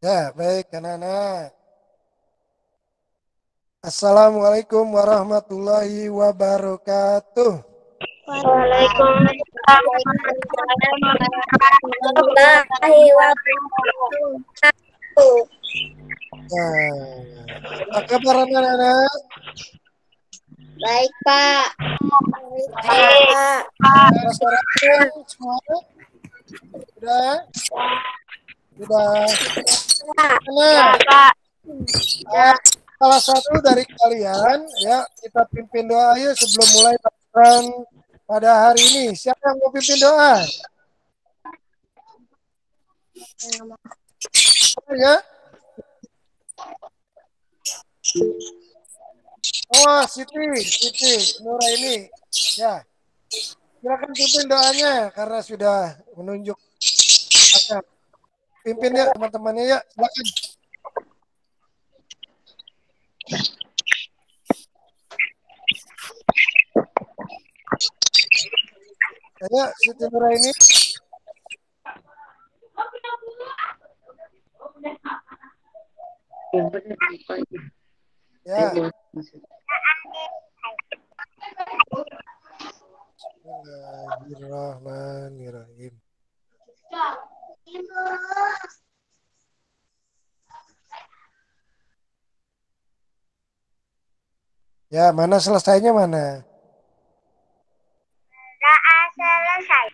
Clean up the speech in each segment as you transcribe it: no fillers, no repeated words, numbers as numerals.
Ya, baik, anak-anak. Assalamualaikum warahmatullahi wabarakatuh. Waalaikumsalam warahmatullahi wabarakatuh. Nah, apa kabar anak-anak? Baik, Pak. Pak. Sudah sarapan semua? Sudah? Sudah. Ya, Nah, Pak. salah satu dari kalian, ya, kita pimpin doa yuk sebelum mulai pelajaran pada hari ini. Siapa yang mau pimpin doa? Ya. Oh, Siti, Nura ini. Ya, silakan pimpin doanya karena sudah menunjuk. Pimpin ya teman-temannya ya, silakan. Ya, Siti Nura ini. Ya. Bismillahirrahmanirrahim. Ya, mana selesainya mana? Selesai.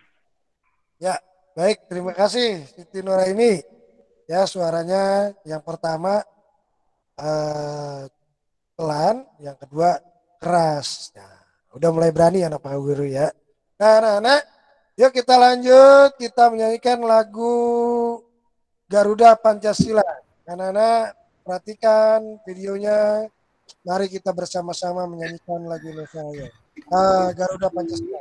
Ya, baik. Terima kasih Siti Nura ini. Ya, suaranya yang pertama pelan, yang kedua keras. Nah, udah mulai berani anak Pak Guru ya. Nah, anak-anak, yuk kita lanjut. Kita menyanyikan lagu Garuda Pancasila. Anak-anak, perhatikan videonya. Mari kita bersama-sama menyanyikan lagu Indonesia Raya. Garuda Pancasila.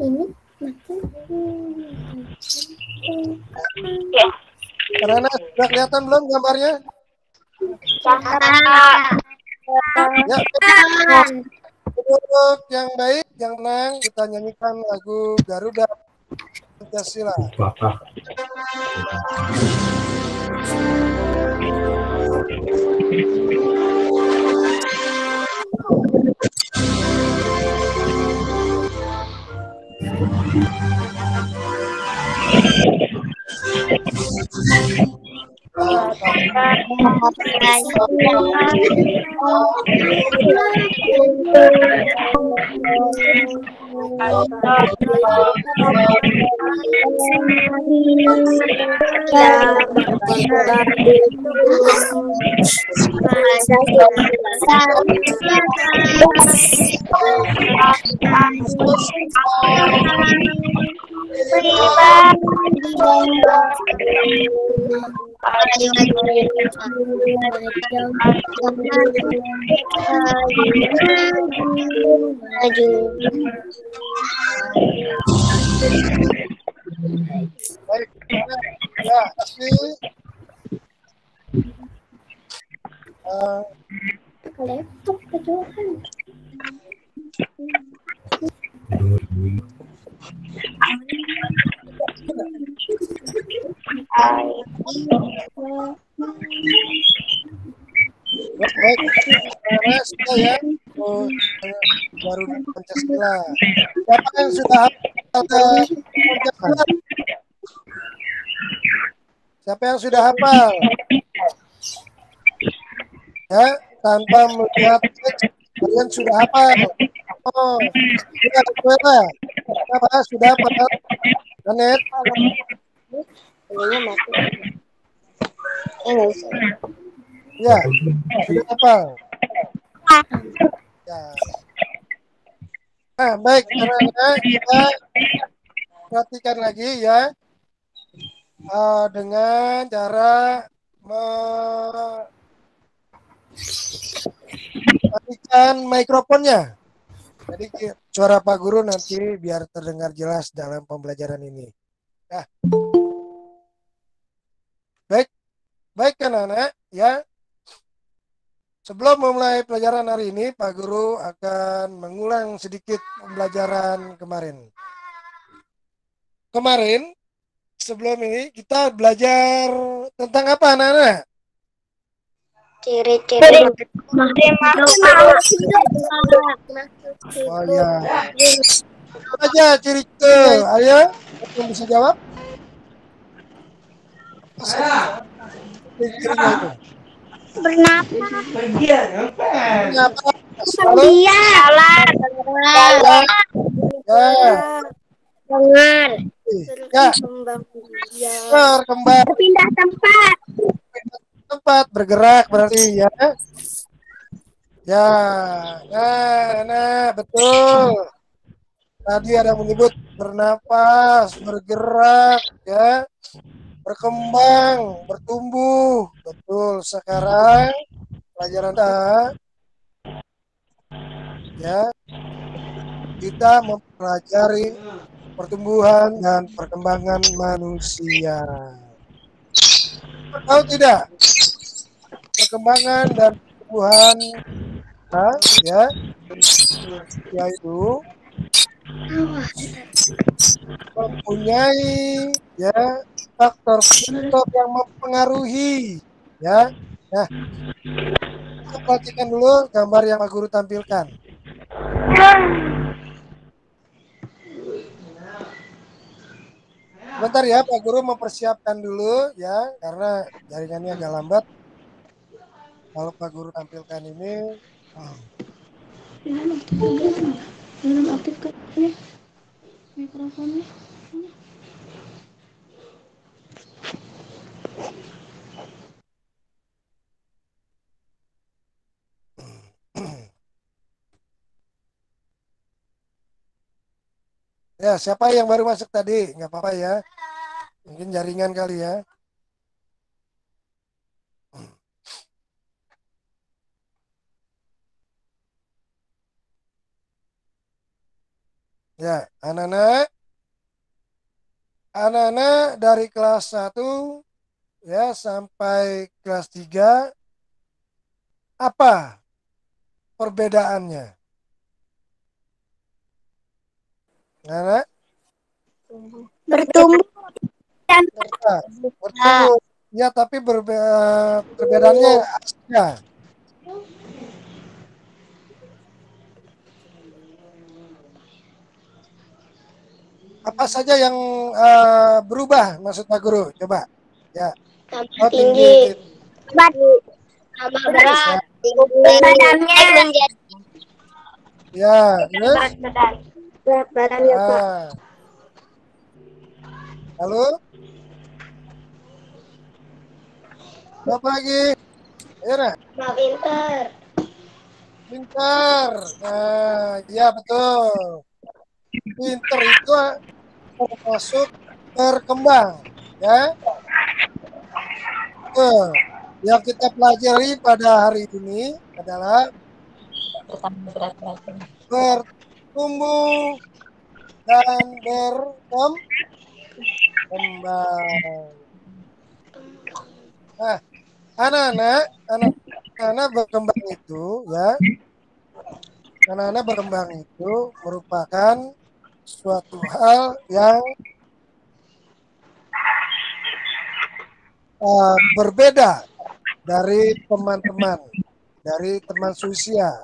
Ini Anak-anak, sudah kelihatan belum gambarnya? Ya, duduk yang baik, yang tenang, kita nyanyikan lagu Garuda Pancasila. Baik, ya, kasih. laptop kejauhan. Baik, karena sudah ya. Oh, Garuda Pancasila. Siapa yang sudah hafal Pancasila? Siapa yang sudah hafal? Ya, tanpa melihat teks, kalian sudah hafal. Oh, sudah hafal. Siapa sudah hafal? Janet, Kayaknya mati. Enggak usah. ya, sudah hafal. Ya. Nah, baik, karena kita perhatikan lagi ya, dengan cara mematikan mikrofonnya. Jadi suara Pak Guru nanti biar terdengar jelas dalam pembelajaran ini. Nah, baik, baik kan anak ya. Sebelum memulai pelajaran hari ini, Pak Guru akan mengulang sedikit pembelajaran kemarin. Kemarin sebelum ini kita belajar tentang apa anak-anak? Ciri-ciri Oh ya, aja ciri-ciri. Ayo, yang bisa jawab? Apa saja ciri-cirinya itu? bernapas, Kenapa? Lalu, jalan, ya, dengar, ya, Berkembang biak. berkembang berpindah tempat, tempat bergerak berarti ya. Ya, nah, betul. Tadi ada menyebut bernapas, bergerak, ya, berkembang, bertumbuh. Betul. Sekarang pelajaran kita, ya, kita mempelajari pertumbuhan dan perkembangan manusia. Tahu tidak? Perkembangan dan pertumbuhan, ya, yaitu mempunyai ya faktor-faktor yang mempengaruhi ya. Nah, kita perhatikan dulu gambar yang Pak Guru tampilkan. Bentar ya, Pak Guru mempersiapkan dulu ya, karena jaringannya agak lambat. Kalau Pak Guru tampilkan ini, Aktifkan mikrofonnya. ya siapa yang baru masuk tadi? Nggak apa-apa ya, mungkin jaringan kali ya. Ya, anak-anak dari kelas 1 ya sampai kelas 3 apa perbedaannya? Anak bertumbuh dan ya, bertumbuh. Ya, tapi perbedaannya ya. Apa saja yang berubah maksud Pak Guru? Coba. Ya, tambah tinggi. tambah berat, badannya menjadi Ya, terus? berat badannya Pak. Ah, lalu? Apa lagi? Ayo, Nak. Pinter. Pintar. Nah, ya betul. Pintar itu termasuk berkembang. Ya. Yang kita pelajari pada hari ini adalah bertumbuh dan berkembang. Nah, anak-anak berkembang itu ya, anak-anak berkembang itu merupakan suatu hal yang berbeda dari teman-teman, dari teman seusia.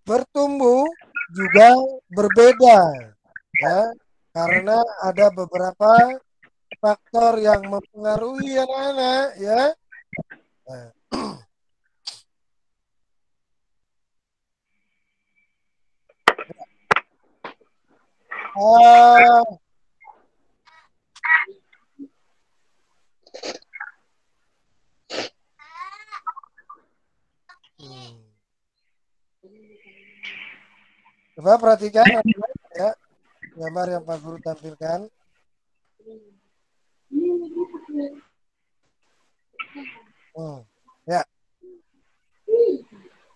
Bertumbuh juga berbeda ya, karena ada beberapa faktor yang mempengaruhi anak-anak ya. Nah, coba perhatikan ya gambar yang Pak Guru tampilkan. Ya.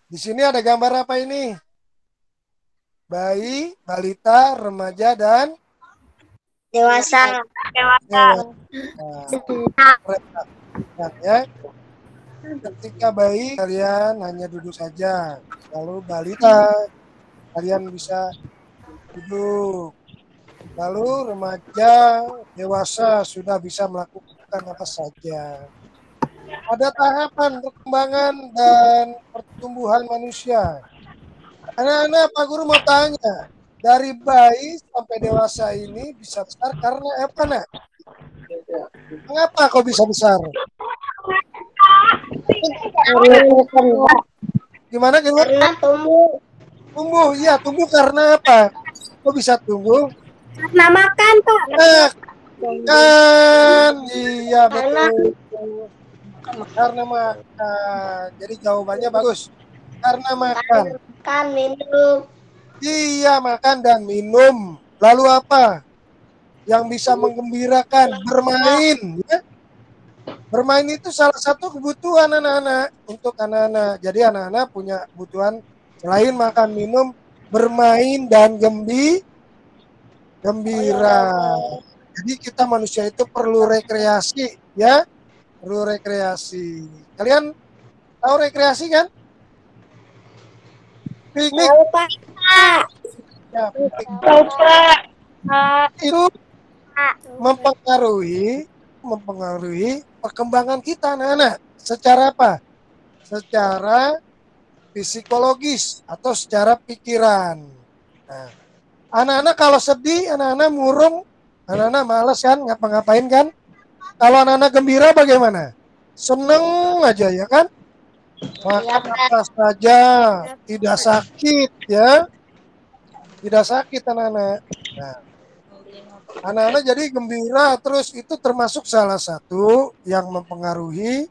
Di sini ada gambar apa ini? Bayi, balita, remaja, dan Dewasa. Ya. Ketika bayi kalian hanya duduk saja. Lalu balita kalian bisa duduk. Lalu remaja, dewasa sudah bisa melakukan apa saja. Ada tahapan perkembangan dan pertumbuhan manusia. Anak-anak, Pak Guru mau tanya, dari bayi sampai dewasa ini bisa besar karena apa, nak? Mengapa kok bisa besar? Gimana, gimana? Karena tumbuh. Tumbuh, iya tumbuh karena apa? Kok bisa tumbuh? Karena makan, Pak. Nah, kan, iya Karena betul. Karena makan. Jadi jawabannya bagus. Karena makan. makan, minum. Iya, makan dan minum. Lalu apa? Yang bisa menggembirakan, bermain. Ya? Bermain itu salah satu kebutuhan anak-anak untuk anak-anak. Jadi anak-anak punya kebutuhan selain makan, minum, bermain dan gembira. Jadi kita manusia itu perlu rekreasi, ya, perlu rekreasi. Kalian tahu rekreasi kan? Piknik, Tahu, Pak. ya, piknik Pak. itu mempengaruhi perkembangan kita anak-anak. Secara apa? Secara psikologis atau secara pikiran. Nah, anak-anak kalau sedih, anak-anak murung, anak-anak malas kan, ngapa-ngapain kan? Kalau anak-anak gembira bagaimana? Seneng aja ya kan? Makan apa saja, tidak sakit ya, tidak sakit anak-anak. Nah, anak-anak jadi gembira terus itu termasuk salah satu yang mempengaruhi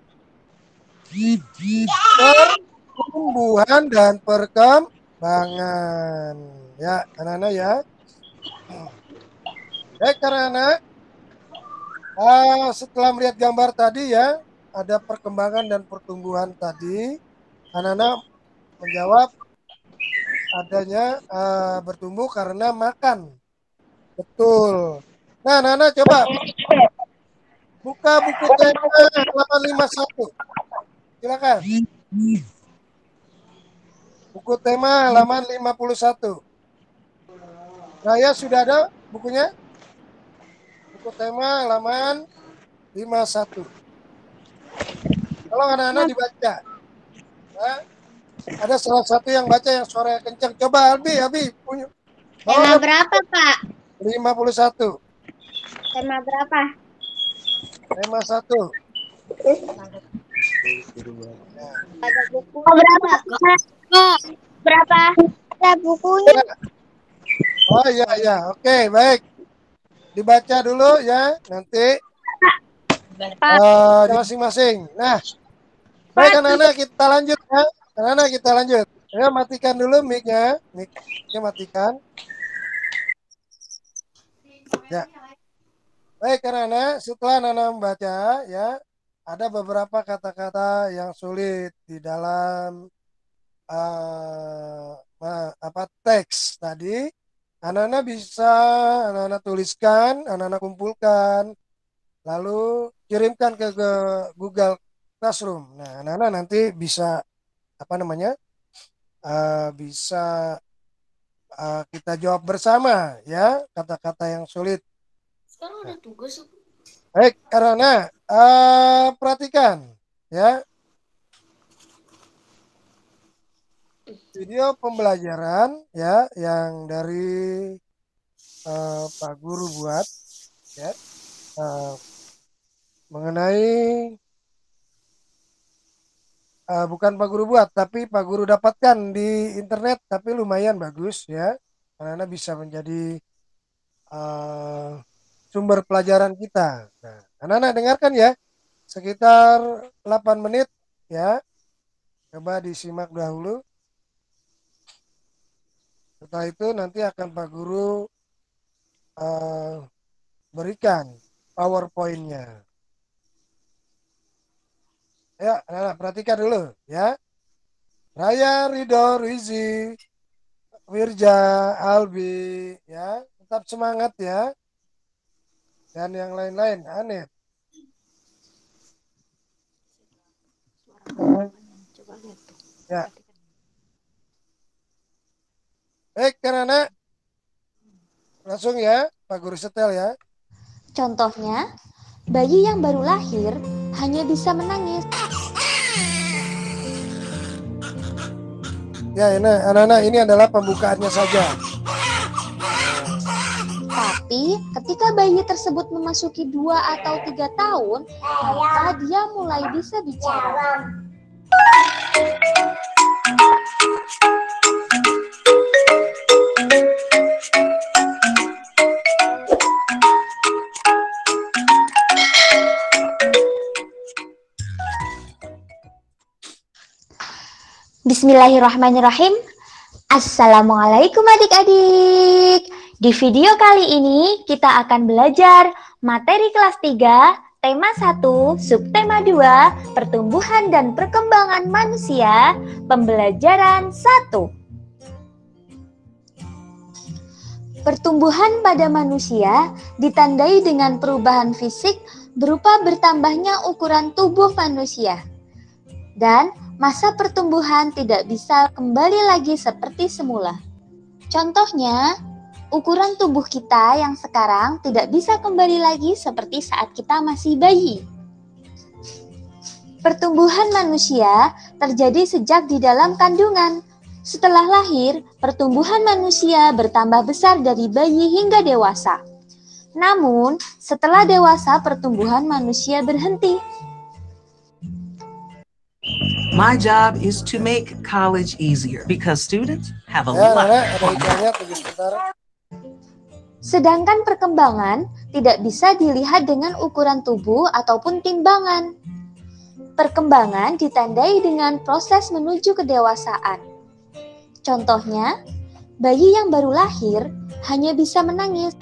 pertumbuhan dan perkembangan. Ya, anak-anak ya. Baik, anak-anak. Setelah melihat gambar tadi ya, ada perkembangan dan pertumbuhan tadi. Anak-anak menjawab adanya bertumbuh karena makan. Betul. Nah, anak-anak coba buka buku tema halaman 51. Silakan. Buku tema halaman 51. Raya sudah ada bukunya? Buku tema halaman 51. Tolong anak-anak dibaca. Ya. Ada salah satu yang baca yang suara kencang. Coba Albi punya. Tema berapa, Pak? 51. Tema berapa? Tema 1. Ada buku berapa? Berapa? Ada bukunya. Oh iya iya. Oke, baik. Dibaca dulu ya. Nanti masing-masing. Nah, baik anak-anak kita lanjut ya. Anak-anak kita lanjut. Ya, matikan dulu mic-nya. Mic-nya matikan. Ya. Baik anak-anak, setelah anak-anak membaca ya, ada beberapa kata-kata yang sulit di dalam teks tadi. Anak-anak bisa anak-anak tuliskan, anak-anak kumpulkan, lalu kirimkan ke Google Classroom. Nah, anak-anak nanti bisa apa namanya? Bisa kita jawab bersama ya kata-kata yang sulit. Sekarang Nah, udah tugas. baik, karena perhatikan ya video pembelajaran ya yang dari Pak Guru buat ya eh, mengenai bukan Pak Guru buat tapi Pak Guru dapatkan di internet tapi lumayan bagus ya karena bisa menjadi eh, sumber pelajaran kita. Nah, anak-anak dengarkan ya sekitar 8 menit ya. Coba disimak dahulu. Setelah itu nanti akan Pak Guru eh, berikan PowerPoint-nya. Ya, anak-anak perhatikan dulu ya. Raya, Ridho, Rizi, Wirja, Albi, ya, tetap semangat ya. Dan yang lain-lain, Aneh. Ya, baik kan anak. Langsung ya, Pak Guru setel ya. Contohnya, bayi yang baru lahir hanya bisa menangis. Ya, ini anak-anak, ini adalah pembukaannya saja. Tapi ketika bayi tersebut memasuki 2 atau 3 tahun, maka dia mulai bisa bicara. Bismillahirrahmanirrahim. Assalamualaikum adik-adik. Di video kali ini kita akan belajar materi kelas 3, tema 1, subtema 2, pertumbuhan dan perkembangan manusia, pembelajaran 1. Pertumbuhan pada manusia ditandai dengan perubahan fisik berupa bertambahnya ukuran tubuh manusia. Dan masa pertumbuhan tidak bisa kembali lagi seperti semula. Contohnya, ukuran tubuh kita yang sekarang tidak bisa kembali lagi seperti saat kita masih bayi. Pertumbuhan manusia terjadi sejak di dalam kandungan. Setelah lahir, pertumbuhan manusia bertambah besar dari bayi hingga dewasa. Namun, setelah dewasa pertumbuhan manusia berhenti. My job is to make college easier because students have a Ya, lot. anak, ada iklannya, tunggu sebentar. Sedangkan perkembangan tidak bisa dilihat dengan ukuran tubuh ataupun timbangan. Perkembangan ditandai dengan proses menuju kedewasaan. Contohnya, bayi yang baru lahir hanya bisa menangis.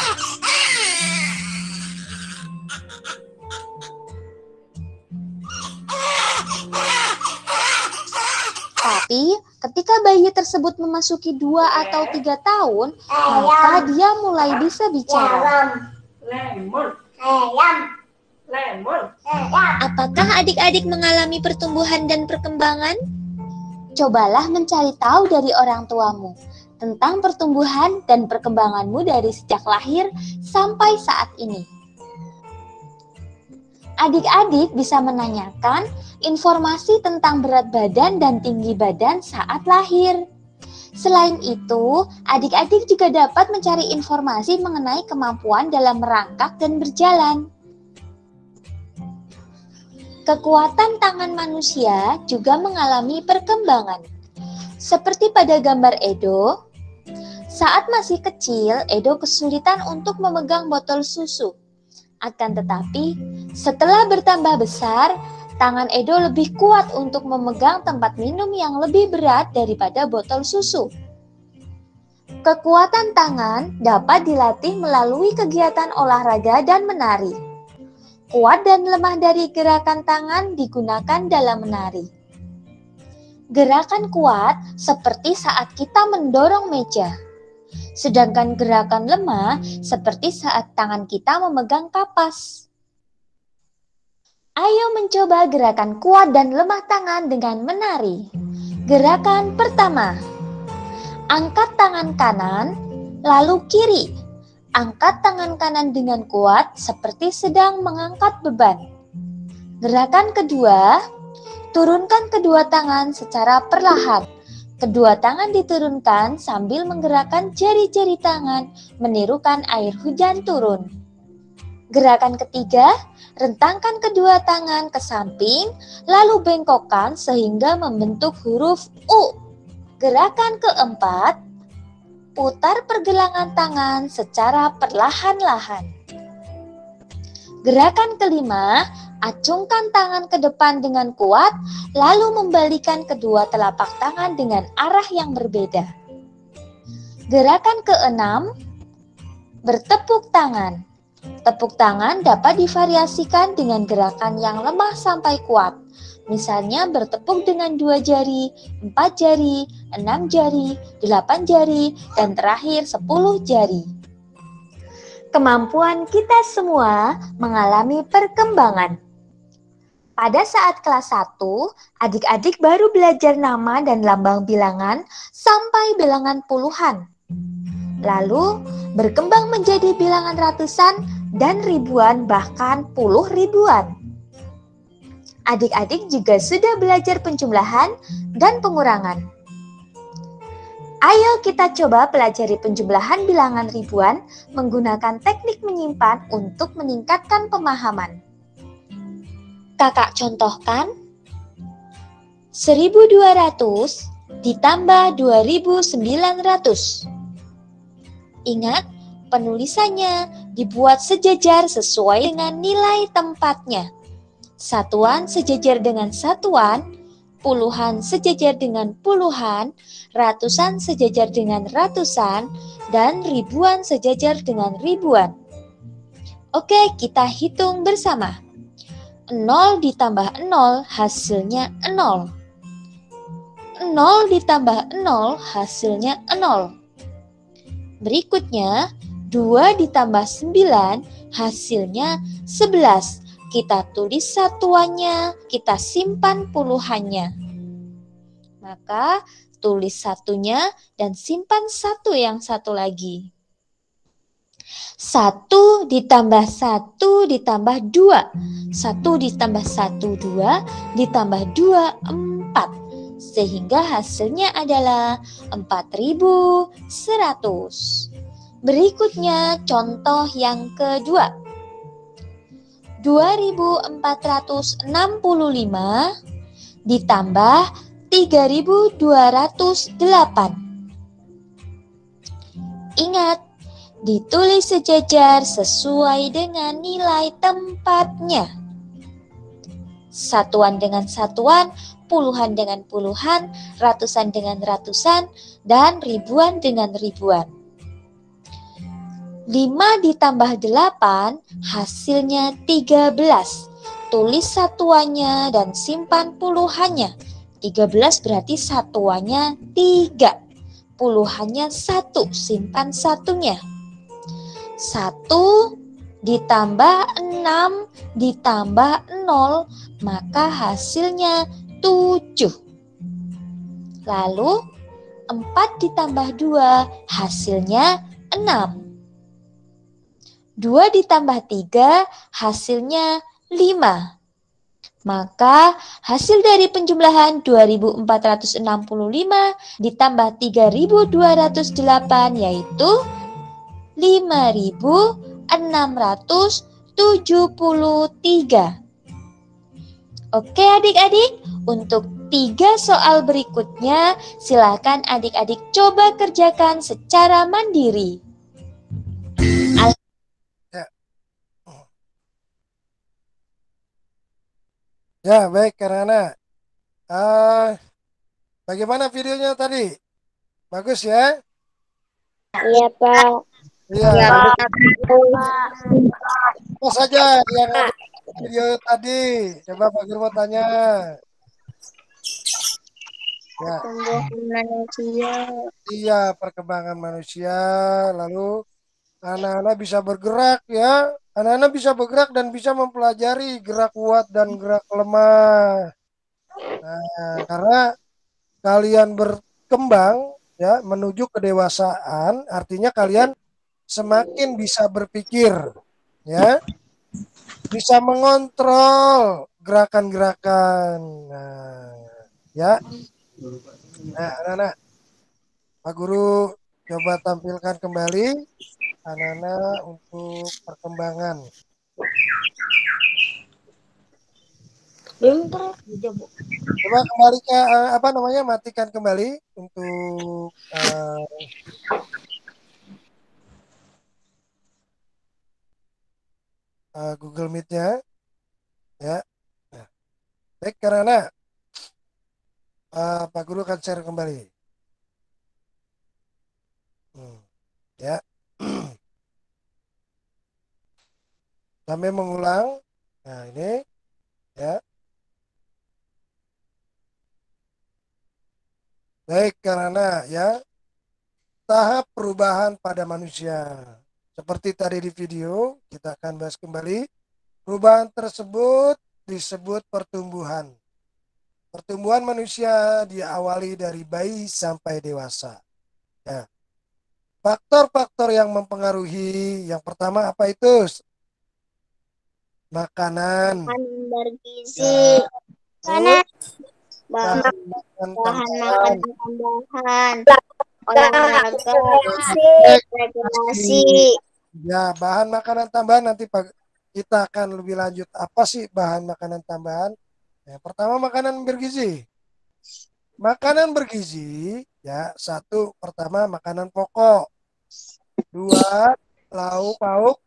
Tapi, ketika bayi tersebut memasuki 2 atau 3 tahun, maka dia mulai bisa bicara. Apakah adik-adik mengalami pertumbuhan dan perkembangan? Cobalah mencari tahu dari orang tuamu tentang pertumbuhan dan perkembanganmu dari sejak lahir sampai saat ini. Adik-adik bisa menanyakan informasi tentang berat badan dan tinggi badan saat lahir. Selain itu, adik-adik juga dapat mencari informasi mengenai kemampuan dalam merangkak dan berjalan. Kekuatan tangan manusia juga mengalami perkembangan. Seperti pada gambar Edo, saat masih kecil, Edo kesulitan untuk memegang botol susu. Akan tetapi, setelah bertambah besar, tangan Edo lebih kuat untuk memegang tempat minum yang lebih berat daripada botol susu. Kekuatan tangan dapat dilatih melalui kegiatan olahraga dan menari. Kuat dan lemah dari gerakan tangan digunakan dalam menari. Gerakan kuat seperti saat kita mendorong meja. Sedangkan gerakan lemah seperti saat tangan kita memegang kapas. Ayo mencoba gerakan kuat dan lemah tangan dengan menari. Gerakan pertama. Angkat tangan kanan, lalu kiri. Angkat tangan kanan dengan kuat seperti sedang mengangkat beban. Gerakan kedua. Turunkan kedua tangan secara perlahan. Kedua tangan diturunkan sambil menggerakkan jari-jari tangan, menirukan air hujan turun. Gerakan ketiga, rentangkan kedua tangan ke samping, lalu bengkokkan sehingga membentuk huruf U. Gerakan keempat, putar pergelangan tangan secara perlahan-lahan. Gerakan kelima, acungkan tangan ke depan dengan kuat, lalu membalikan kedua telapak tangan dengan arah yang berbeda. Gerakan keenam, bertepuk tangan. Tepuk tangan dapat divariasikan dengan gerakan yang lemah sampai kuat. Misalnya bertepuk dengan 2 jari, 4 jari, 6 jari, 8 jari, dan terakhir 10 jari. Kemampuan kita semua mengalami perkembangan. Pada saat kelas 1, adik-adik baru belajar nama dan lambang bilangan sampai bilangan puluhan. lalu berkembang menjadi bilangan ratusan dan ribuan, bahkan puluh ribuan. Adik-adik juga sudah belajar penjumlahan dan pengurangan. Ayo kita coba pelajari penjumlahan bilangan ribuan menggunakan teknik menyimpan untuk meningkatkan pemahaman. Kakak contohkan, 1200 ditambah 2900. Ingat, penulisannya dibuat sejajar sesuai dengan nilai tempatnya. Satuan sejajar dengan satuan, puluhan sejajar dengan puluhan, ratusan sejajar dengan ratusan, dan ribuan sejajar dengan ribuan. Oke, kita hitung bersama. 0 ditambah 0 hasilnya 0. 0 ditambah 0 hasilnya 0. Berikutnya, 2 ditambah 9 hasilnya 11. Kita tulis satuannya, kita simpan puluhannya. Maka, tulis satunya dan simpan satu yang satu lagi. 1 ditambah 1 ditambah 2. 1 ditambah 1, 2. Ditambah 2, 4. Sehingga hasilnya adalah 4100. Berikutnya contoh yang kedua. 2465 ditambah 3208. Ingat, ditulis sejajar sesuai dengan nilai tempatnya. Satuan dengan satuan, puluhan dengan puluhan, ratusan dengan ratusan, dan ribuan dengan ribuan. 5 ditambah 8 hasilnya 13. Tulis satuannya dan simpan puluhannya. 13 berarti satuannya 3. Puluhannya 1, simpan satunya. 1 ditambah 6 ditambah 0, maka hasilnya 7. Lalu 4 ditambah 2 hasilnya 6. 2 ditambah 3 hasilnya 5. Maka hasil dari penjumlahan 2465 ditambah 3208 yaitu 5673. Oke adik-adik, untuk 3 soal berikutnya silakan adik-adik coba kerjakan secara mandiri. Ya, baik karena bagaimana videonya tadi? Bagus ya? Iya, Pak. Iya. Iya, Apa saja yang ada di video tadi? Coba Pak Guru mau tanya. Ya. Pertumbuhan manusia. Iya, perkembangan manusia, lalu anak-anak bisa bergerak ya. Anak-anak bisa bergerak dan bisa mempelajari gerak kuat dan gerak lemah. Nah, karena kalian berkembang ya menuju kedewasaan, artinya kalian semakin bisa berpikir ya. Bisa mengontrol gerakan-gerakan. Nah, ya. Nah, anak-anak, Pak Guru coba tampilkan kembali anak-anak untuk perkembangan. Coba kembali ke matikan kembali untuk Google Meet-nya. Ya. Nah, baik karena Pak Guru akan share kembali. Ya. Sampai mengulang. Nah, ini ya. Baik karena ya tahap perubahan pada manusia. Seperti tadi di video, kita akan bahas kembali. Perubahan tersebut disebut pertumbuhan. Pertumbuhan manusia diawali dari bayi sampai dewasa. Ya. faktor-faktor yang mempengaruhi. Yang pertama apa itu? Makanan. Makanan bergizi. Ya. Karena Terus bahan bahan makanan tambahan. tambahan. Olahraga, rekreasi. Ya, bahan makanan tambahan nanti kita akan lebih lanjut. Apa sih bahan makanan tambahan? Yang pertama makanan bergizi. Makanan bergizi, ya, satu pertama makanan pokok, dua lauk pauk,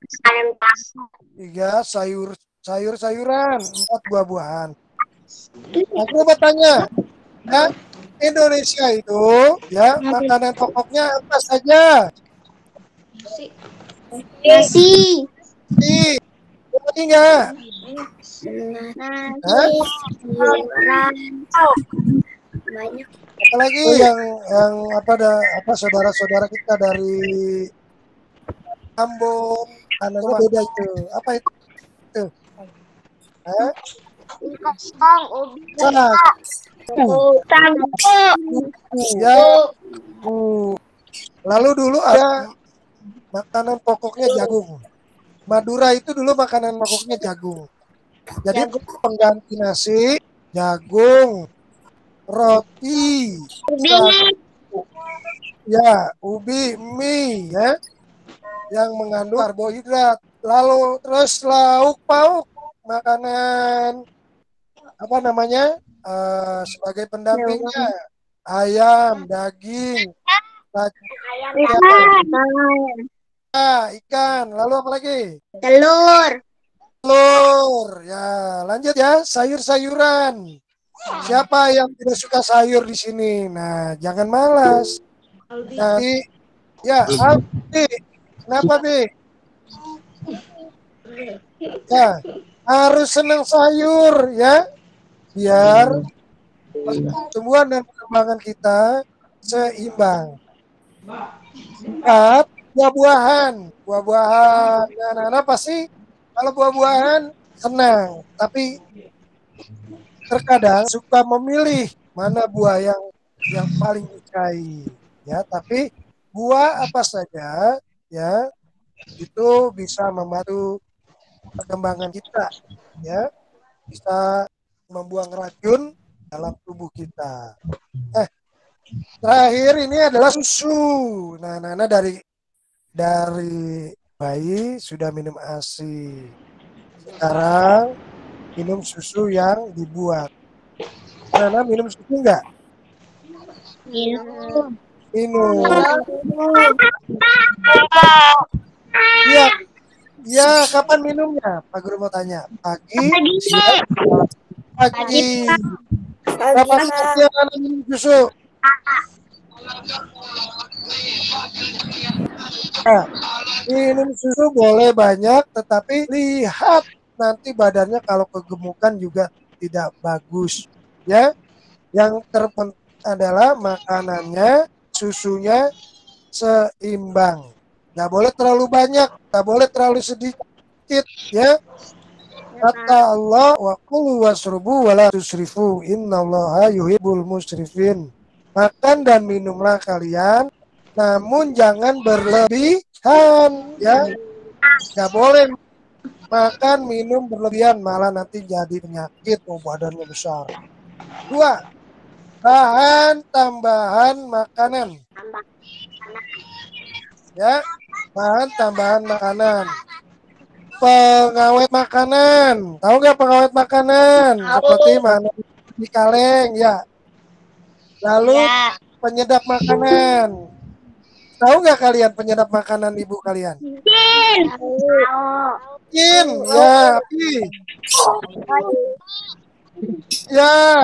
tiga sayur-sayuran, empat buah-buahan. Aku mau tanya, ya, Indonesia itu, ya, makanan pokoknya apa saja? Nasi. Nasi, enggak? Hah? Sayuran. Banyak. Apalagi yang apa saudara-saudara kita dari Ambon, anaknya beda itu. Apa itu? Hah? Kosong, ubi. Sagu. Ya. Lalu dulu ada makanan pokoknya jagung. Madura itu dulu makanan pokoknya jagung. Jadi pengganti nasi, jagung, roti, sagu, ya, ubi, mie, ya, yang mengandung karbohidrat. Lalu terus lauk pauk, makanan apa namanya sebagai pendampingnya, ayam, daging, ikan, lalu apa lagi? Telur. Telur, ya, lanjut ya, sayur-sayuran. Siapa yang tidak suka sayur di sini? Nah, jangan malas. Nanti, ya, Aldi, kenapa Bi? Ya, harus senang sayur ya, biar pertumbuhan dan perkembangan kita seimbang. Buah-buahan, nah, anak-anak pasti kalau buah-buahan senang, tapi terkadang suka memilih mana buah yang paling disukai ya, tapi buah apa saja ya itu bisa membantu perkembangan kita ya, bisa membuang racun dalam tubuh kita. Terakhir ini adalah susu. Nah, Nana dari bayi sudah minum ASI. Sekarang minum susu yang dibuat. Nana minum susu enggak? Minum. Minum. Iya. Ya, kapan minumnya? Pak Guru mau tanya. Pagi, siang, pagi. Kapan saja Nana minum susu? Nah, minum susu boleh banyak, tetapi lihat nanti badannya kalau kegemukan juga tidak bagus. Ya, yang terpenting adalah makanannya, susunya seimbang. Nggak boleh terlalu banyak, nggak boleh terlalu sedikit. Ya, kata Allah, wa kulu wasrubu wa la tusrifu, innallaha yuhibbul musrifin. Makan dan minumlah kalian, namun jangan berlebihan, ya. Nggak boleh makan minum berlebihan, malah nanti jadi penyakit, badannya besar. Dua, bahan tambahan makanan. Ya, bahan tambahan makanan. Pengawet makanan. Tahu nggak pengawet makanan? Seperti mana di kaleng, ya. Lalu penyedap makanan. Tahu nggak kalian penyedap makanan ibu kalian? Mungkin, ya,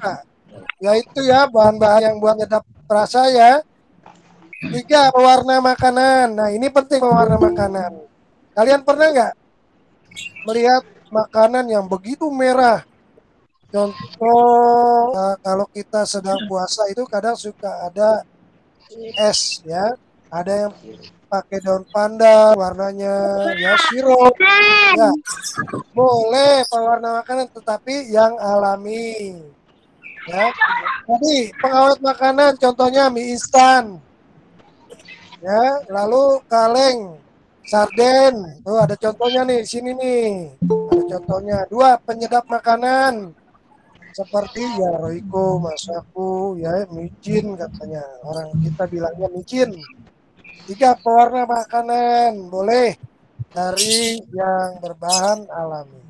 ya itu ya bahan-bahan yang buat nyedap rasa ya. Tiga, pewarna makanan. Nah, ini penting pewarna makanan. Kalian pernah nggak melihat makanan yang begitu merah? Contoh, kalau kita sedang puasa itu kadang suka ada es ya. Ada yang pakai daun pandan, warnanya ya sirup. Ya, boleh pewarna makanan, tetapi yang alami. Ya, jadi pengawet makanan contohnya mie instan. Ya, lalu kaleng, sarden. Tuh ada contohnya nih, sini nih. Ada contohnya. 2, penyedap makanan. Seperti ya Royco, Masaku, ya micin katanya. Orang kita bilangnya micin. 3, pewarna makanan. Boleh dari yang berbahan alami.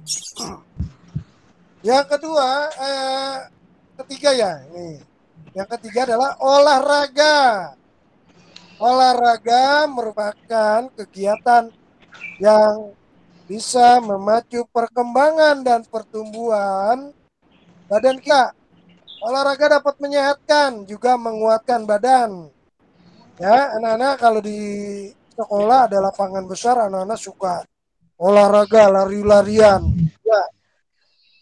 Yang kedua, ketiga ya. Nih. Yang ketiga adalah olahraga. Olahraga merupakan kegiatan yang bisa memacu perkembangan dan pertumbuhan badan kita. Olahraga dapat menyehatkan, juga menguatkan badan. Ya, anak-anak kalau di sekolah ada lapangan besar, anak-anak suka olahraga, lari-larian. Ya,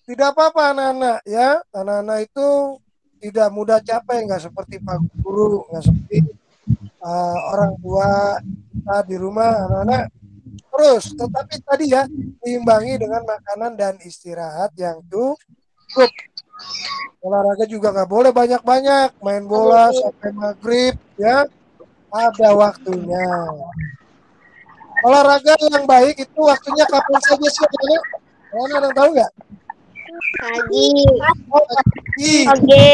tidak apa-apa anak-anak ya. Anak-anak itu tidak mudah capek, nggak seperti Pak Guru, nggak seperti orang tua kita di rumah anak-anak terus. Tetapi tadi ya diimbangi dengan makanan dan istirahat yang cukup. Olahraga juga nggak boleh banyak-banyak, main bola sampai maghrib ya, ada waktunya. Olahraga yang baik itu waktunya kapan saja sih anak? Kalian ada yang tahu nggak? Pagi. Pagi.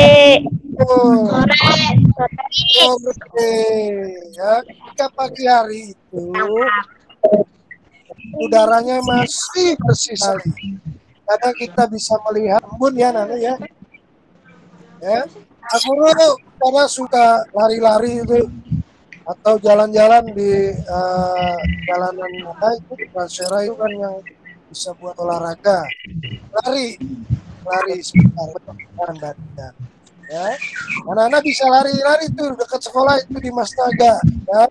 Oh, oke. Ya, ketika pagi hari itu udaranya masih bersih sekali. Kadang kita bisa melihat embun ya Nana ya. Ya, aku dulu karena suka lari-lari itu atau jalan-jalan di jalanan apa itu Transera itu kan yang bisa buat olahraga. Lari sebentar badan. Ya, anak-anak bisa lari-lari itu dekat sekolah itu di Mastaga. Ya,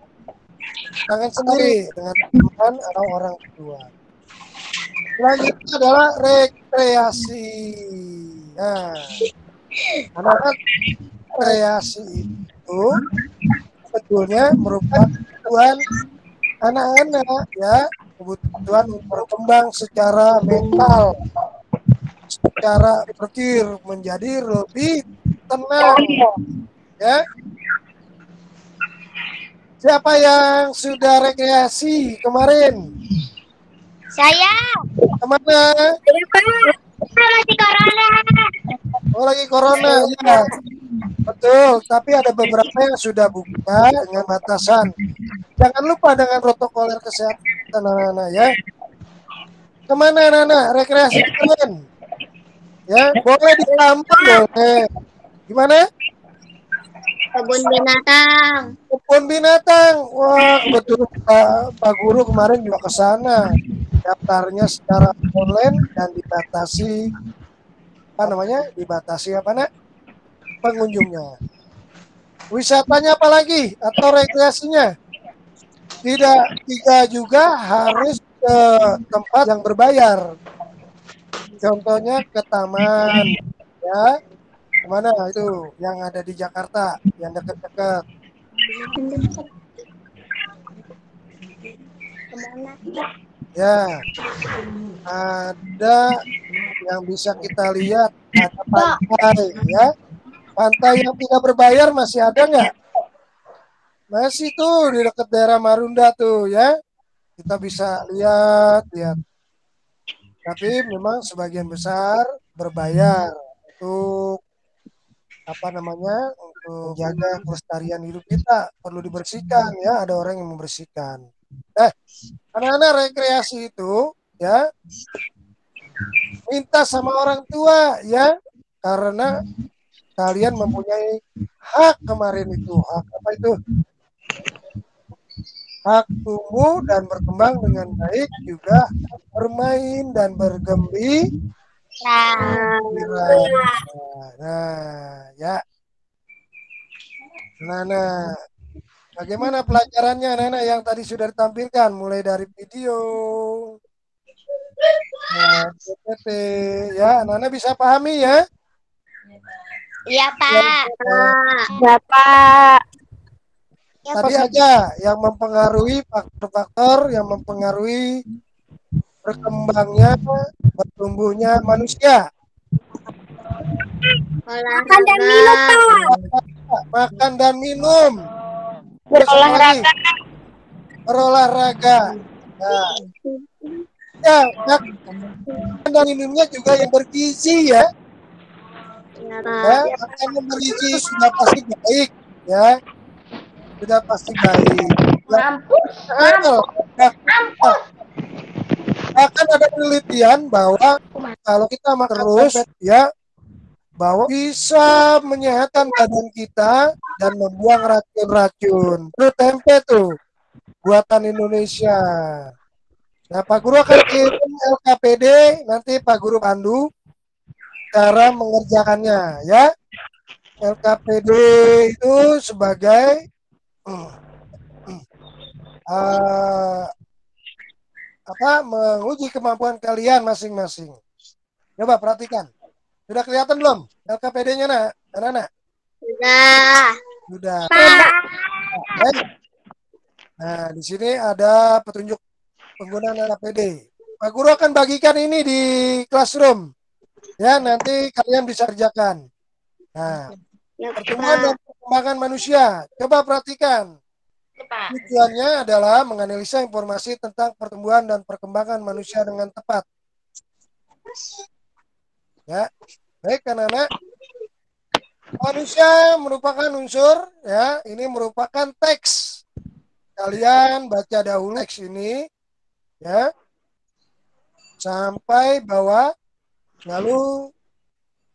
jangan sendiri dengan teman atau orang tua. Selanjutnya adalah rekreasi. Nah, anak-anak rekreasi itu sebetulnya merupakan kebutuhan anak-anak ya, kebutuhan untuk berkembang secara mental, secara berpikir menjadi lebih tenang ya. Siapa yang sudah rekreasi kemarin? Saya. Kemana? Masih corona. Oh lagi corona ya. Betul, tapi ada beberapa yang sudah buka dengan batasan. Jangan lupa dengan protokol kesehatan anak-anak ya. Kemana anak-anak? Rekreasi teman. Ya, boleh di kampung boleh. Gimana? Kebun binatang. Kebun binatang. Wah, betul Pak Guru kemarin juga ke sana. Daftarnya secara online dan dibatasi apa namanya? Dibatasi apa nak? Pengunjungnya. Wisatanya apa lagi atau rekreasinya? Tidak juga harus ke tempat yang berbayar. Contohnya ke taman, ya. Kemana itu yang ada di Jakarta, yang dekat-dekat. Ya, ada yang bisa kita lihat, ada pantai, ya. Pantai yang tidak berbayar masih ada nggak? Masih tuh di dekat daerah Marunda tuh, ya. Kita bisa lihat. Tapi memang sebagian besar berbayar untuk apa namanya untuk jaga kelestarian hidup kita perlu dibersihkan ya, ada orang yang membersihkan. Anak-anak rekreasi itu ya minta sama orang tua ya, karena kalian mempunyai hak kemarin itu, hak apa itu? Hak tumbuh dan berkembang dengan baik, juga bermain dan bergembira. Nah, ya. Nah, bagaimana pelajarannya Nana yang tadi sudah ditampilkan mulai dari video. Nah, PPT ya, Nana bisa pahami ya? Iya, Pak. Ya, Pak. Tadi aja yang mempengaruhi faktor-faktor yang mempengaruhi berkembangnya, bertumbuhnya manusia. Makan dan minum, Pak. Makan dan minum. Terus apa lagi? Berolahraga. Berolahraga. Nah, ya, makan dan minumnya juga yang bergizi ya. Ya, Ya, Pak. makanan bergizi sudah pasti baik ya. Sudah pasti baik. Ya, Mampus. nah, nah, akan ada penelitian bahwa kalau kita makan terus ya bahwa bisa menyehatkan badan kita dan membuang racun-racun. Itu tempe tuh buatan Indonesia. Nah, Pak Guru akan kirim LKPD, nanti Pak Guru pandu cara mengerjakannya ya. LKPD itu sebagai uh, menguji kemampuan kalian masing-masing. Coba perhatikan. Sudah kelihatan belum LKPD-nya, nak? Anak-anak? Sudah. Sudah. Pak. Baik. Nah, di sini ada petunjuk penggunaan LKPD. Pak Guru akan bagikan ini di classroom. Ya, nanti kalian bisa kerjakan. Nah, Ya, pertumbuhan dan Pak. perkembangan manusia. Coba perhatikan. Tujuannya adalah menganalisa informasi tentang pertumbuhan dan perkembangan manusia dengan tepat. Ya, baik anak-anak. Manusia merupakan unsur, ya, ini merupakan teks. Kalian baca dahulu teks ini, ya, sampai bawah, lalu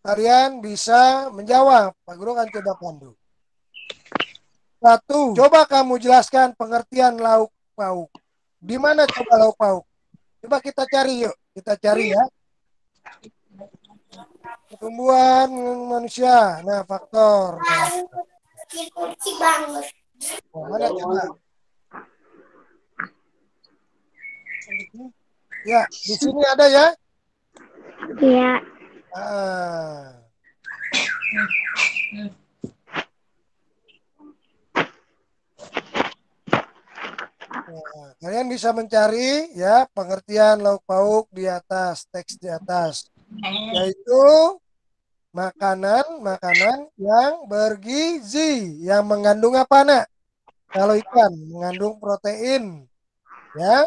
kalian bisa menjawab. Pak Guru akan coba pandu. 1. Coba kamu jelaskan pengertian lauk pauk. Di mana coba lauk pauk? Coba kita cari yuk. Kita cari ya. Pertumbuhan manusia. Nah, faktor. Nah, mana coba? Ya, di sini ada ya. Iya. Ah. Nah, kalian bisa mencari ya pengertian lauk pauk di atas, teks di atas, yaitu makanan yang bergizi, yang mengandung apa, nak? Kalau ikan mengandung protein, ya.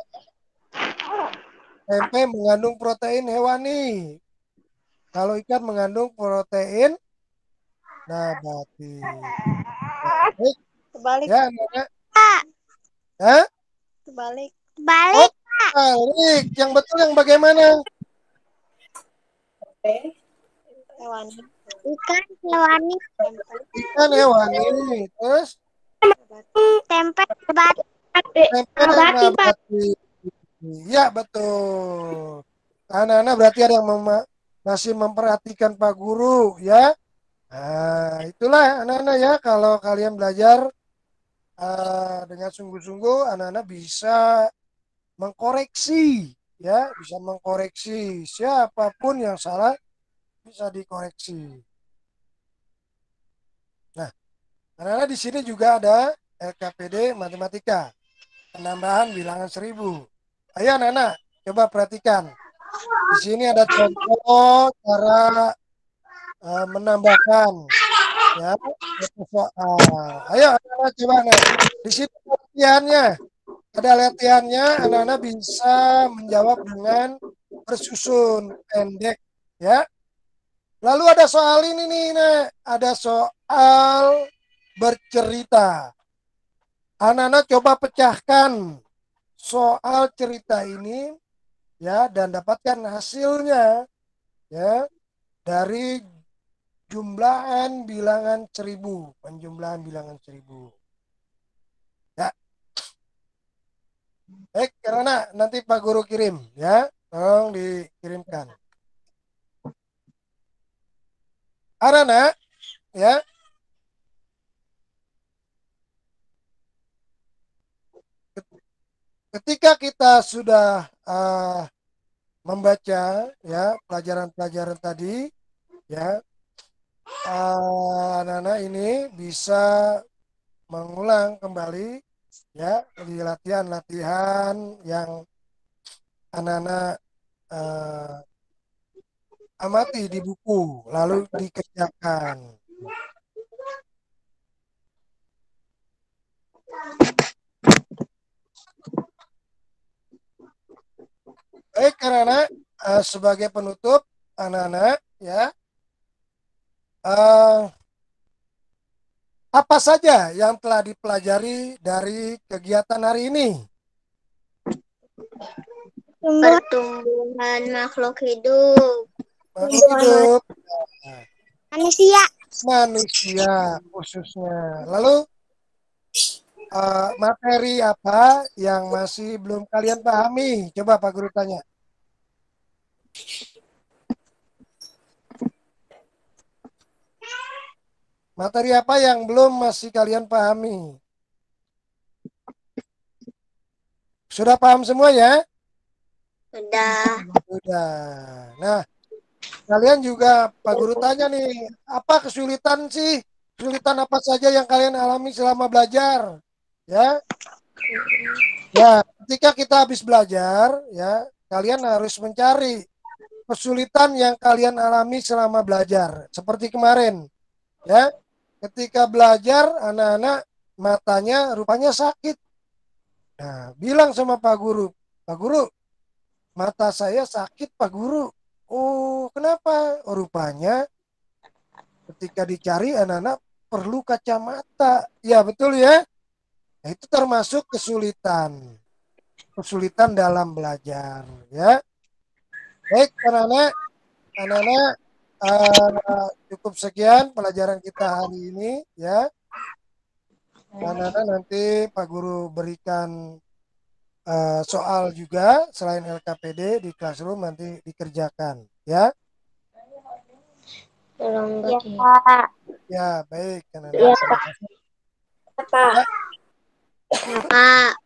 Tempe mengandung protein hewani. Kalau ikan mengandung protein nabati. Baik, Kebalik. ya, anak-anak. Hah? Kebalik. Oh, Balik. balik. Yang betul yang bagaimana? Hewani. Ikan hewani. Ikan hewani. Terus Tempe batu. tempe nabati. Ya, betul. Anak-anak berarti ada yang masih memperhatikan Pak Guru, ya. Nah, itulah anak-anak ya, kalau kalian belajar dengan sungguh-sungguh, anak-anak bisa mengkoreksi, ya, bisa mengkoreksi siapapun yang salah bisa dikoreksi. Nah, anak-anak di sini juga ada LKPD matematika, penambahan bilangan 1000. Ayo anak-anak, coba perhatikan. Di sini ada contoh cara menambahkan, ya, soal. Ayo anak-anak coba, nah. Di sini latihannya. Ada latihannya, anak-anak bisa menjawab dengan bersusun pendek, ya. Lalu ada soal ini nih, nah. Ada soal bercerita. Anak-anak coba pecahkan soal cerita ini, ya, dan dapatkan hasilnya, ya, dari jumlahan bilangan 1000, penjumlahan bilangan 1000. Ya. Baik, karena nanti Pak Guru kirim, ya, tolong dikirimkan. Anak-anak, ya, ketika kita sudah membaca, ya, pelajaran-pelajaran tadi, ya, anak-anak ini bisa mengulang kembali, ya, di latihan-latihan yang anak-anak amati di buku, lalu dikerjakan. Baik, anak-anak, sebagai penutup, anak-anak, ya, eh, apa saja yang telah dipelajari dari kegiatan hari ini? Pertumbuhan makhluk hidup. Makhluk hidup, Manusia. manusia khususnya. Lalu materi apa yang masih belum kalian pahami? Coba Pak Guru tanya. Materi apa yang belum masih kalian pahami? Sudah paham semua ya? Sudah. Sudah. Nah, kalian juga Pak Guru tanya nih, apa kesulitan sih? Kesulitan apa saja yang kalian alami selama belajar? Ya. Ya, ketika kita habis belajar, ya, kalian harus mencari kesulitan yang kalian alami selama belajar. Seperti kemarin, ya. Ketika belajar, anak-anak matanya rupanya sakit. Nah, bilang sama Pak Guru, Pak Guru, mata saya sakit Pak Guru. Oh, kenapa? Oh, rupanya ketika dicari anak-anak perlu kacamata. Ya, betul ya. Nah, itu termasuk kesulitan. Kesulitan dalam belajar, ya. Baik, anak-anak, cukup sekian pelajaran kita hari ini, ya. Anak-anak nanti Pak Guru berikan soal juga selain LKPD di classroom nanti dikerjakan, ya. Ya, Pak. Ya, baik, anak-anak. Ya, Terima kasih. Pak. Ya, Ya, Pak.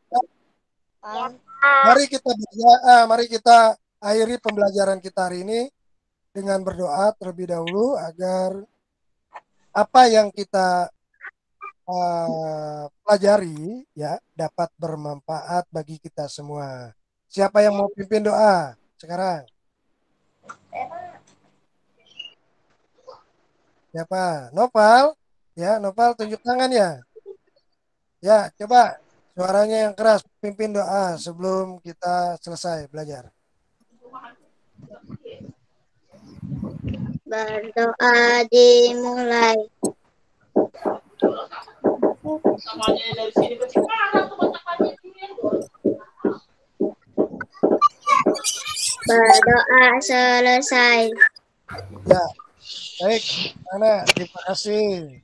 mari kita akhiri pembelajaran kita hari ini dengan berdoa terlebih dahulu agar apa yang kita pelajari ya dapat bermanfaat bagi kita semua. Siapa yang mau pimpin doa sekarang? Siapa? Noval? Ya, Noval tunjuk tangan ya. Ya, coba suaranya yang keras pimpin doa sebelum kita selesai belajar. Berdoa dimulai. Berdoa selesai. Ya, baik, anak, terima kasih.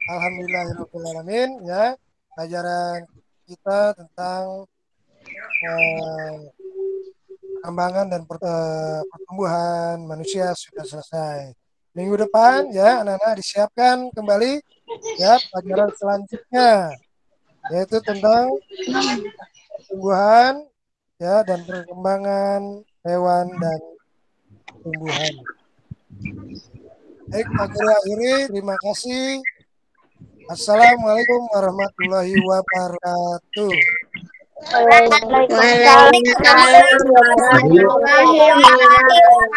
Alhamdulillahirobbilalamin, ya. Pelajaran kita tentang perkembangan dan pertumbuhan manusia sudah selesai. Minggu depan ya anak-anak disiapkan kembali ya pelajaran selanjutnya yaitu tentang pertumbuhan ya dan perkembangan hewan dan tumbuhan. Baik, Pak Guru akhiri, terima kasih. Assalamualaikum warahmatullahi wabarakatuh. Waalaikumsalam warahmatullahi wabarakatuh.